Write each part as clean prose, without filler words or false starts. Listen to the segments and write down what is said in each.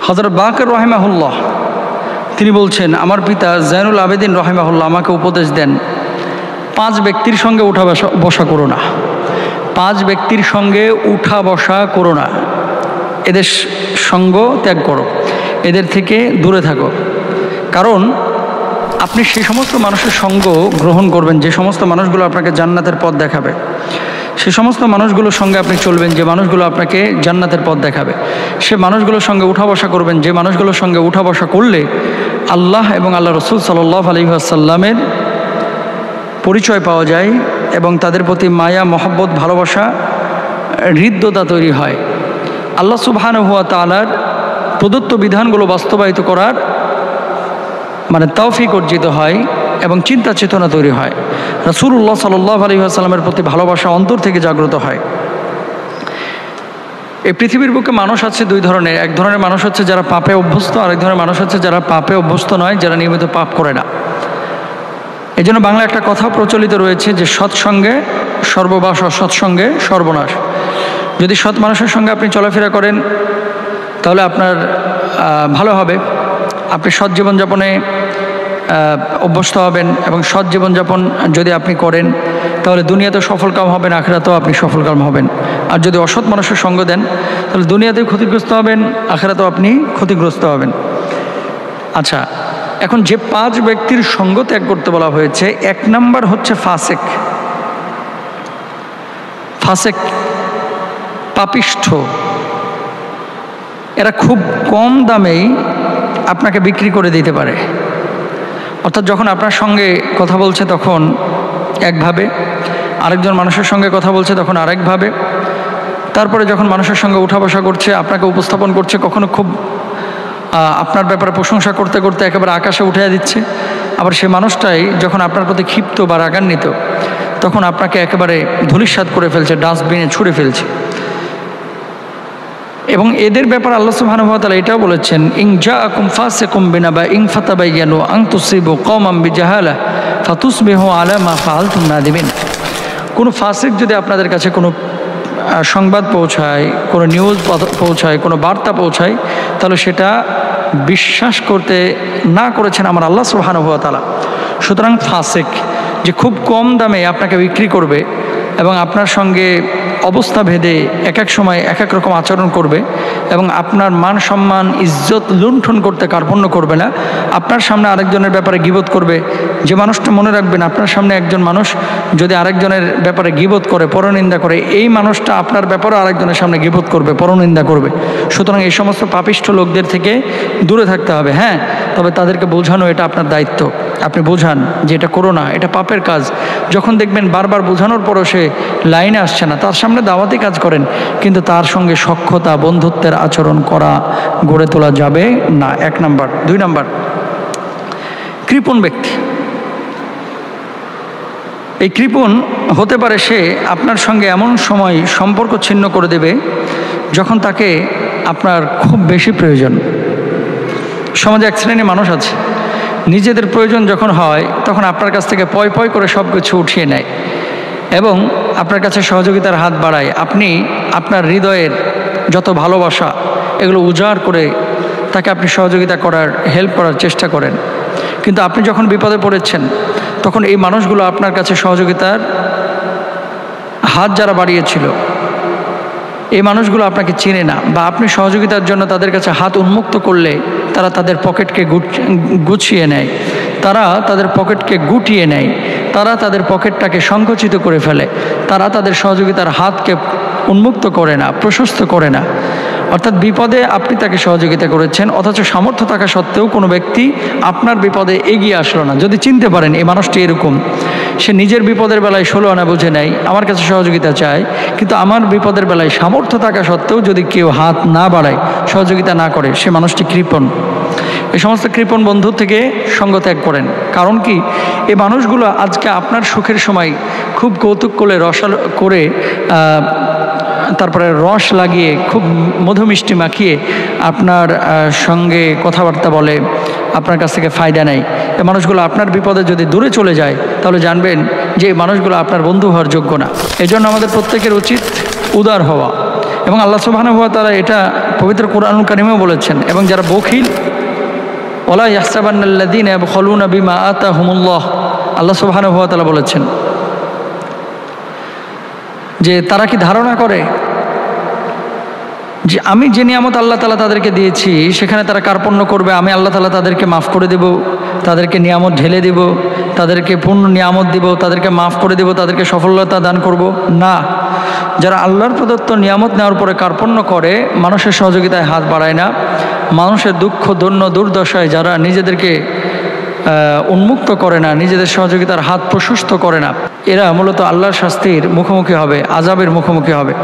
হযরত বাকর রাহিমাহুল্লাহ তিনি বলছেন, আমার পিতা জাইনুল আবেদিন রাহিমাহুল্লাহ আমাকে উপদেশ দেন, 5 ব্যক্তির সঙ্গে উঠা বসা করো না। 5 ব্যক্তির সঙ্গে উঠা বসা করো না, এদের সঙ্গ ত্যাগ করো, এদের থেকে দূরে থাকো। কারণ আপনি সেই সমস্ত মানুষের সঙ্গ গ্রহণ করবেন যে সমস্ত মানুষগুলো আপনাকে জান্নাতের পথ দেখাবে, সে সমস্ত মানুষগুলোর সঙ্গে আপনি চলবেন যে মানুষগুলো আপনাকে জান্নাতের পথ দেখাবে, সে মানুষগুলোর সঙ্গে উঠা বসা করবেন যে মানুষগুলোর সঙ্গে উঠা বসা করলে আল্লাহ এবং আল্লাহ রসুল সাল্লাল্লাহু আলাইহি ওয়াসাল্লামের পরিচয় পাওয়া যায় এবং তাদের প্রতি মায়া, মহব্বত, ভালোবাসা, হৃদ্যতা তৈরি হয়। আল্লাহ সুবহানাহু ওয়া তাআলার প্রদত্ত বিধানগুলো বাস্তবায়িত করার তৌফিক অর্জিত হয় এবং চিন্তা চেতনা তৈরি হয়। রাসূলুল্লাহ সাল্লাল্লাহু আলাইহি ওয়াসাল্লামের প্রতি ভালোবাসা অন্তর থেকে জাগ্রত হয়। এই পৃথিবীর বুকে মানুষ আছে 2 ধরনের। এক ধরনের মানুষ হচ্ছে যারা পাপে অভ্যস্ত, আরেক ধরনের মানুষ হচ্ছে যারা পাপে অভ্যস্ত নয়, যারা নিয়মিত পাপ করে না। এই জন্য বাংলা একটা কথা প্রচলিত রয়েছে যে সৎসঙ্গে সর্ববাস, অসৎসঙ্গে সর্বনাশ। যদি সৎ মানুষের সঙ্গে আপনি চলাফেরা করেন তাহলে আপনার ভালো হবে, আপনি সৎ জীবনযাপনে অভ্যস্ত হবেন এবং সৎ জীবনযাপন যদি আপনি করেন তাহলে দুনিয়াতেও সফলকাম হবেন, আখিরাতেও আপনি সফলকাম হবেন। আর যদি অসৎ মানুষের সঙ্গ দেন তাহলে দুনিয়াতেও ক্ষতিগ্রস্ত হবেন, আখিরাতেও আপনি ক্ষতিগ্রস্ত হবেন। আচ্ছা, এখন যে 5 ব্যক্তির সঙ্গ ত্যাগ করতে বলা হয়েছে, 1 নাম্বার হচ্ছে ফাসেক। ফাসেক পাপিষ্ঠ, এরা খুব কম দামেই আপনাকে বিক্রি করে দিতে পারে। অর্থাৎ যখন আপনার সঙ্গে কথা বলছে তখন একভাবে, আরেকজন মানুষের সঙ্গে কথা বলছে তখন আরেকভাবে, তারপরে যখন মানুষের সঙ্গে উঠা বসা করছে, আপনাকে উপস্থাপন করছে, কখনো খুব আপনার ব্যাপারে প্রশংসা করতে করতে একেবারে আকাশে উঠিয়ে দিচ্ছে। আবার সে মানুষটাই যখন আপনার প্রতি ক্ষিপ্ত বা রাগান্বিত তখন আপনাকে একেবারে ধূলিসাৎ করে ফেলছে, ডাস্টবিনে ছুঁড়ে ফেলছে। এবং এদের ব্যাপারে আল্লাহ সুবহানাহু ওয়া তাআলা এটাও বলেছেন, ইন জাআকুম ফাসিকুম বিনাবাইন ফাতাবায়ানু আন তুসিবু কওমান বিজাহালা ফাতুসবিহু আলা মা ফাআলতুম নাদিমিন। কোনো ফাসিক যদি আপনাদের কাছে কোনো সংবাদ পৌঁছায়, কোনো নিউজ পৌঁছায়, কোনো বার্তা পৌঁছায়, তাহলে সেটা বিশ্বাস করতে না করেছেন আমার আল্লাহ সুবহানাহু ওয়া তাআলা। সুতরাং ফাসিক যে খুব কম দামে আপনাকে বিক্রি করবে এবং আপনার সঙ্গে অবস্থা ভেদে এক এক সময় এক এক রকম আচরণ করবে এবং আপনার মান সম্মান ইজ্জত লুণ্ঠন করতে কার্পণ্য করবে না, আপনার সামনে আরেকজনের ব্যাপারে গীবত করবে। যে মানুষটা, মনে রাখবেন, আপনার সামনে একজন মানুষ যদি আরেকজনের ব্যাপারে গীবত করে, পরনিন্দা করে, এই মানুষটা আপনার ব্যাপারে আরেকজনের সামনে গীবত করবে, পরনিন্দা করবে। সুতরাং এই সমস্ত পাপিষ্ঠ লোকদের থেকে দূরে থাকতে হবে। হ্যাঁ, তবে তাদেরকে বোঝানো এটা আপনার দায়িত্ব। আপনি বোঝান যে এটা করো না, এটা পাপের কাজ। যখন দেখবেন বারবার বোঝানোর পরও সে লাইনে আসছে না, তার সামনে দাওয়াতি কাজ করেন, কিন্তু তার সঙ্গে সখ্যতা, বন্ধুত্বের আচরণ করা গড়ে তোলা যাবে না। 1 নাম্বার। 2 নাম্বার, কৃপণ ব্যক্তি। এই কৃপণ হতে পারে সে আপনার সঙ্গে এমন সময় সম্পর্ক ছিন্ন করে দেবে যখন তাকে আপনার খুব বেশি প্রয়োজন। সমাজে এক শ্রেণীর মানুষ আছে, নিজেদের প্রয়োজন যখন হয় তখন আপনার কাছ থেকে পয় পয় করে সব কিছু উঠিয়ে নেয় এবং আপনার কাছে সহযোগিতার হাত বাড়ায়। আপনি আপনার হৃদয়ের যত ভালোবাসা এগুলো উজাড় করে তাকে আপনি সহযোগিতা করার, হেল্প করার চেষ্টা করেন, কিন্তু আপনি যখন বিপদে পড়েছেন তখন এই মানুষগুলো আপনার কাছে সহযোগিতার হাত যারা বাড়িয়েছিল এই মানুষগুলো আপনাকে চেনে না, বা আপনি সহযোগিতার জন্য তাদের কাছে হাত উন্মুক্ত করলে তারা তাদের পকেটকে গুছিয়ে নেয়, তারা তাদের পকেটকে গুটিয়ে নেয়, তারা তাদের পকেটটাকে সংকুচিত করে ফেলে, তারা তাদের সহযোগিতার হাতকে উন্মুক্ত করে না, প্রশস্ত করে না। অর্থাৎ বিপদে আপনি তাকে সহযোগিতা করেছেন, অথচ সামর্থ্য থাকা সত্ত্বেও কোনো ব্যক্তি আপনার বিপদে এগিয়ে আসলো না। যদি চিনতে পারেন এই মানুষটি এরকম, সে নিজের বিপদের বেলায় 16 আনা বুঝে নেয়, আমার কাছে সহযোগিতা চায়, কিন্তু আমার বিপদের বেলায় সামর্থ্য থাকা সত্ত্বেও যদি কেউ হাত না বাড়ায়, সহযোগিতা না করে, সে মানুষটি কৃপণ। এই সমস্ত কৃপণ বন্ধু থেকে সঙ্গ ত্যাগ করেন। কারণ কি, এই মানুষগুলো আজকে আপনার সুখের সময় খুব কৌতুক করে তারপরে রস লাগিয়ে খুব মধু মিষ্টি মাখিয়ে আপনার সঙ্গে কথাবার্তা বলে, আপনার কাছ থেকে ফায়দা নেয়। এই মানুষগুলো আপনার বিপদে যদি দূরে চলে যায় তাহলে জানবেন যে এই মানুষগুলো আপনার বন্ধু হওয়ার যোগ্য না। এজন্য আমাদের প্রত্যেকের উচিত উদার হওয়া এবং আল্লাহ সুবহানাহু ওয়া তাআলা এটা পবিত্র কোরআনুল কারীমেও বলেছেন। এবং যারা বখিল, ওয়ালা ইয়াহসাবান্নাল্লাযীনা ইয়াবখালুনা বিমা আতাহুমুল্লাহ, আল্লাহ সুবহানাহু ওয়া তাআলা বলেছেন যে তারা কি ধারণা করে যে আমি যে নিয়ামত আল্লাহ তাআলা তাদেরকে দিয়েছি সেখানে তারা কার্পণ্য করবে, আমি আল্লাহ তাআলা তাদেরকে মাফ করে দেব, তাদেরকে নিয়ামত ঢেলে দেব, তাদেরকে পূর্ণ নিয়ামত দিব, তাদেরকে মাফ করে দেব, তাদেরকে সফলতা দান করব? না। যারা আল্লাহর প্রদত্ত নিয়ামত নেওয়ার পরে কার্পণ্য করে, মানুষের সহযোগিতায় হাত বাড়ায় না, মানুষের দুঃখ দৈন্য দুর্দশায় যারা নিজেদেরকে উন্মুক্ত করে না, নিজেদের সহযোগিতার হাত প্রশস্ত করে না, এরা মূলত আল্লাহর শাস্তির মুখোমুখি হবে, আযাবের মুখোমুখি হবে।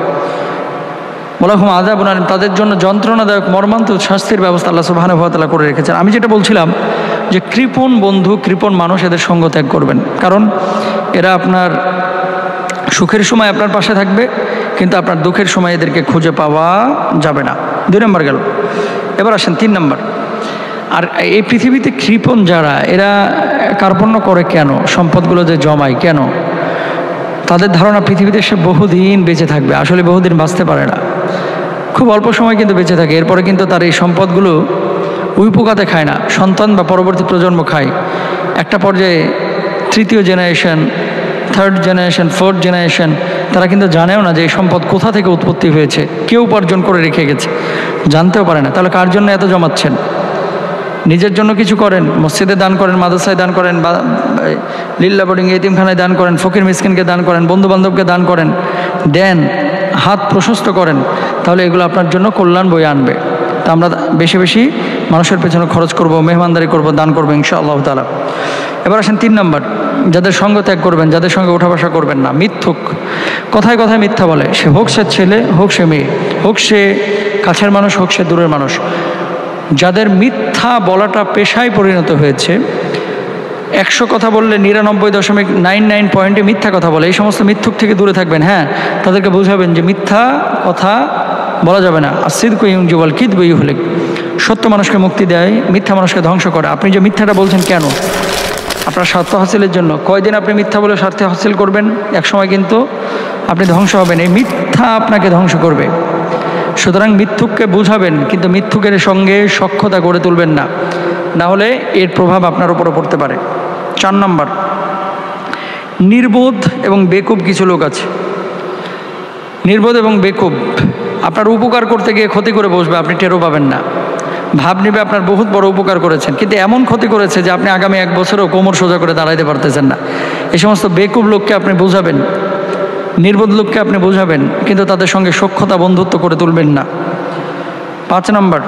ওয়ালাহুম আযাবুন আলীম, তাদের জন্য যন্ত্রণাদায়ক মর্মান্তিক শাস্তির ব্যবস্থা আল্লাহ সুবহানাহু ওয়া তাআলা করে রেখেছেন। আমি যেটা বলছিলাম যে কৃপণ বন্ধু, কৃপণ মানুষ, এদের সঙ্গ ত্যাগ করবেন, কারণ এরা আপনার সুখের সময় আপনার পাশে থাকবে, কিন্তু আপনার দুঃখের সময় এদেরকে খুঁজে পাওয়া যাবে না। 2 নম্বর গেল। এবার আসেন 3 নম্বর। আর এই পৃথিবীতে কৃপণ যারা, এরা কার্পণ্য করে কেন? সম্পদগুলো যে জমায় কেন? তাদের ধারণা পৃথিবীতে সে বহুদিন বেঁচে থাকবে। আসলে বহুদিন বাঁচতে পারে না, খুব অল্প সময় কিন্তু বেঁচে থাকে। এরপরে কিন্তু তার এই সম্পদগুলো উইপোকাতে খায় না, সন্তান বা পরবর্তী প্রজন্ম খায়। একটা পর্যায়ে 3য় generation, 3rd generation, 4th generation, তারা কিন্তু জানেও না যে এই সম্পদ কোথা থেকে উৎপত্তি হয়েছে, কেউ উপার্জন করে রেখে গেছে, জানতেও পারে না। তাহলে কার জন্য এত জমাচ্ছেন? নিজের জন্য কিছু করেন, মসজিদে দান করেন, মাদ্রাসায় দান করেন, বা লিল্লা বোর্ডিং এতিমখানায় দান করেন, ফকির মিসকিনকে দান করেন, বন্ধু বান্ধবকে দান করেন, দেন, হাত প্রশস্ত করেন, তাহলে এগুলো আপনার জন্য কল্যাণ বয়ে আনবে। তা আমরা বেশি বেশি মানুষের পেছনে খরচ করব, মেহমানদারি করব, দান করবো ইনশাআল্লাহ তাআলা। এবার আসেন 3 নম্বর, যাদের সঙ্গ ত্যাগ করবেন, যাদের সঙ্গে ওঠা বসা করবেন না। মিথ্যুক, কথায় কথায় মিথ্যা বলে, সে হোক সে ছেলে, হোক সে মেয়ে, হোক সে কাছের মানুষ, হোক সে দূরের মানুষ। যাদের মিথ্যা বলাটা পেশায় পরিণত হয়েছে, 100 কথা বললে 99.99 পয়েন্টে মিথ্যা কথা বলে, এই সমস্ত মিথ্যুক থেকে দূরে থাকবেন। হ্যাঁ, তাদেরকে বোঝাবেন যে মিথ্যা কথা বলা যাবে না। আসিদকু ইউনজিবুল কিযবা ইউহলিক, সত্য মানুষকে মুক্তি দেয়, মিথ্যা মানুষকে ধ্বংস করে। আপনি যে মিথ্যাটা বলছেন কেন? আপনার স্বার্থ হাসিলের জন্য। কয়দিন আপনি মিথ্যা বলে স্বার্থ হাসিল করবেন? একসময় কিন্তু আপনি ধ্বংস হবেন, এই মিথ্যা আপনাকে ধ্বংস করবে। সুতরাং মিথ্যুককে বুঝাবেন, কিন্তু মিথ্যুকের সঙ্গে সখ্যতা গড়ে তুলবেন না, না হলে এর প্রভাব আপনার উপরে পড়তে পারে। 4 নম্বর, নির্বোধ এবং বেকুব কিছু লোক আছে। নির্বোধ এবং বেকুব আপনার উপকার করতে গিয়ে ক্ষতি করে বসবে, আপনি টেরও পাবেন না। ভাব নেবে আপনার বহুত বড় উপকার করেছেন, কিন্তু এমন ক্ষতি করেছে যে আপনি আগামী 1 বছরেও কোমর সোজা করে দাঁড়াইতে পারতেছেন না। এই সমস্ত বেকুব লোককে আপনি বোঝাবেন, নির্বোধ লোককে আপনি বোঝাবেন, কিন্তু তাদের সঙ্গে সখ্যতা বন্ধুত্ব করে তুলবেন না। 5 নম্বর,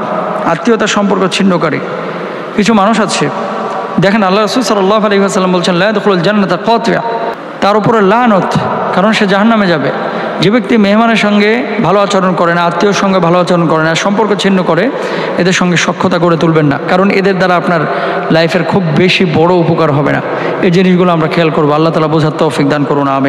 আত্মীয়তার সম্পর্ক ছিন্নকারী কিছু মানুষ আছে। দেখেন আল্লাহ রাসূল সাল্লাল্লাহু আলাইহি ওয়াসাল্লাম বলছেন, লা ইয়াদখুলুল জান্নাতা কাতিআ, তার উপরে লানত, কারণ সে জাহান্নামে যাবে। যে ব্যক্তি মেহমানের সঙ্গে ভালো আচরণ করে না, আত্মীয়র সঙ্গে ভালো আচরণ করে না, সম্পর্ক ছিন্ন করে, এদের সঙ্গে সখ্যতা করে তুলবেন না, কারণ এদের দ্বারা আপনার লাইফের খুব বেশি বড় উপকার হবে না। এই জিনিসগুলো আমরা খেয়াল করবো। আল্লাহ তাআলা বোঝার তৌফিক দান করুন, আমিন।